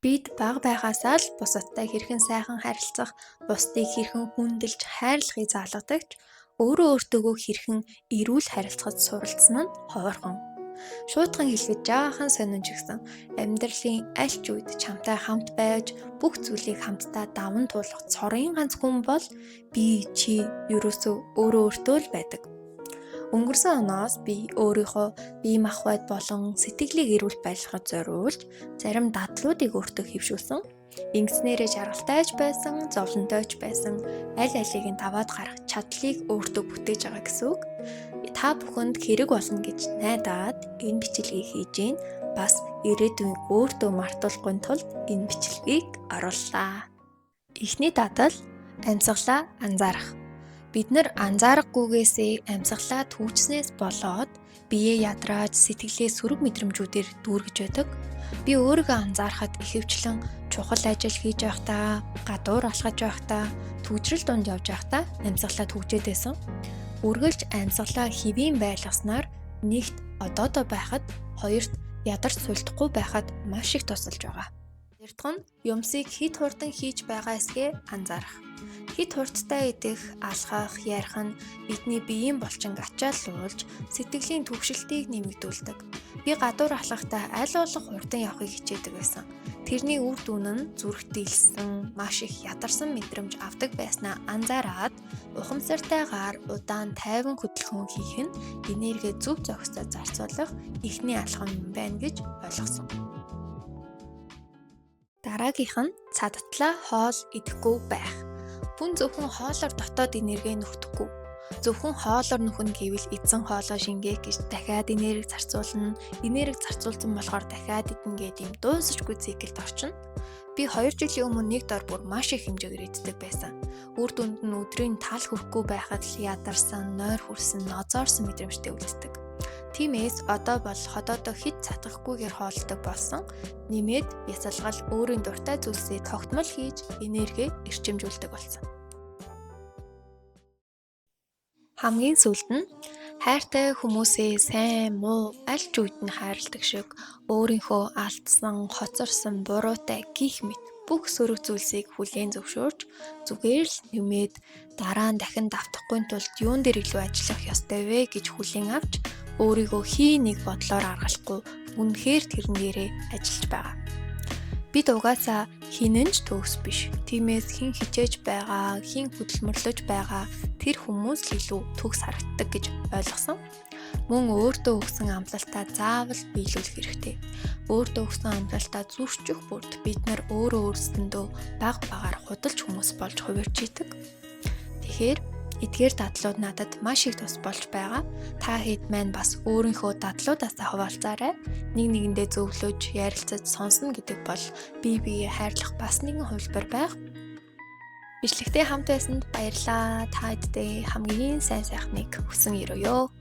Бид бага байхаасаа л бусадтай хэрхэн сайхан харилцах, бусдыг хэрхэн хүндэлж хайрлахыг заалгадагч, өөрөө өөртөөгөө хэрхэн эрүүл харилцахад суралцсан нь ховорхон. Шуудхан хэлэхэд жаахан сонин ч гэсэн амьдралын аль ч үед чамтай хамт байж бүх зүйлийг хамтдаа даван туулах цорын ганц хүн бол би чи ерөөсөө өөрөө өөртөө л байдаг. Өнгөрсөн оноос би өөрийнхөө бие махбод болон сэтгэлийг эрүүл байлгахад зориулж зарим дадлуудыг өөртөө хэвшүүлсэн. Ингэснээрээ жаргалтайч байсан, зовлонтойч байсан аль алийг нь даваад гарах чадлыг өөртөө бүтээж байгаа гэсэн үг. Та бүхэнд хэрэг болно гэж найдаад энэ бичлэгийг хийж гин бас ирээдүйн өөртөө мартуулахгүй тулд энэ бичлэгийг орууллаа. Эхний дадал амьсгалаа анзаарах. Бид нар анзаарахгүйгээсээ амьсгалаа түүжснээс болоод биеэ ядрааж сэтгэлээ сөрөг мэдрэмжүүдээр дүүргэж байдаг. Би өөрийгөө анзаарахад ихэвчлэн чухал ажил хийж байхдаа, гадуур алхаж байхдаа, түгжрэл донд явж байхдаа амьсгалаа түүжээд байсан. Үргэлж амьсгалаа хэвийн байлгаснаар нэгт одоодоо байхад, хоёрт ядарч сулдахгүй байхад маш их тусалж байгаа. Хоёрдугаар нь юмсыг хит хурдан хийж байгаа эсгээ анзаарах. Хит хурдтай идэх, алхах, ярих нь бидний биеийн булчинг ачааллуулж, сэтгэлийн төвшөлтийг нэмэгдүүлдэг. Би гадуур алхахдаа аль болох хурдан явахыг хичээдэг байсан. Тэрний үр дүн нь зүрх дийлсэн, маш их ядарсан мэдрэмж авдаг байснаа анзаараад, ухамсартайгаар удаан тайван хөдөлгөөн хийх нь энерги зөв зохистой зарцуулах эхний алхам юм байна гэж ойлгосон. Дараагийнх нь цадтлаа хоол идэхгүй байх. Хүн зөвхөн хоолоор дотоод энерги нөхдөхгүй. Зөвхөн хоолоор нөхөн гэвэл эзэн хоолоо шингээх гэж дахиад энерги зарцуулна. Энерги зарцуулсан болохоор дахиад идэн гэдэг юм дуусахгүй циклд орчино. Би 2 жилийн өмнө нэг дор бүр маш их хэмжээгээр иддэг байсан. Үр дүнд нь өдрийн тал хүрэхгүй байхад л ядарсан, нойр хүрсэн, нозоорсон мэдрэмжтэй үлддэг. Тиймээс одоо бол ходоодоо хит цатгахгүйгээр хоолдог болсон. Нэмээд ясалгал өөрийн дуртай зүйлсээ тогтмол хийж энерги эрчимжүүлдэг болсон. Хамгийн сүүлд нь хайртай хүмүүсээ сайн, муу, аль ч үед нь хайрладаг шиг өөрийнхөө алдсан, хоцорсон, буруутай гих мэт бүх сөрөг зүйлсийг хүлээн зөвшөөрч зүгээр л нэмээд дараа нь дахин давтахгүй тулд юун дээр илүү ажиллах ёстой вэ гэж хүлээн авч өөрийгөө хий нэг бодлоор аргалахгүй үнэхээр тэрэн дээрээ ажиллаж байгаа. Бид угаасаа хинэнч төгс биш. Тиймээс хэн хичээж байгаа, хэн хөдөлмөрлөж байгаа тэр хүмүүс л илүү төгс харагддаг гэж ойлгосон. Мөн өөртөө өгсөн амлалтаа заавал биелүүлэх хэрэгтэй. Өөртөө өгсөн амлалтаа зөрчих бүрд бид нар өөрөө өөрсдөндөө бага багаар худалч хүмүүс болж хувирч идэг. Тэгэхээр эдгээр дадлууд надад маш их тус болж байгаа. Та хэд маань бас өөрийнхөө дадлуудаасаа хуваалцаарай. Нэг нэгэндээ зөвлөж, ярилцаж сонсно гэдэг бол бие биеэ хайрлах бас нэгэн хувилбар байх. Бичлэгтээ хамт байсанд баярлалаа. Та хэддээ хамгийн сайн сайхныг хүсэн өрөөё.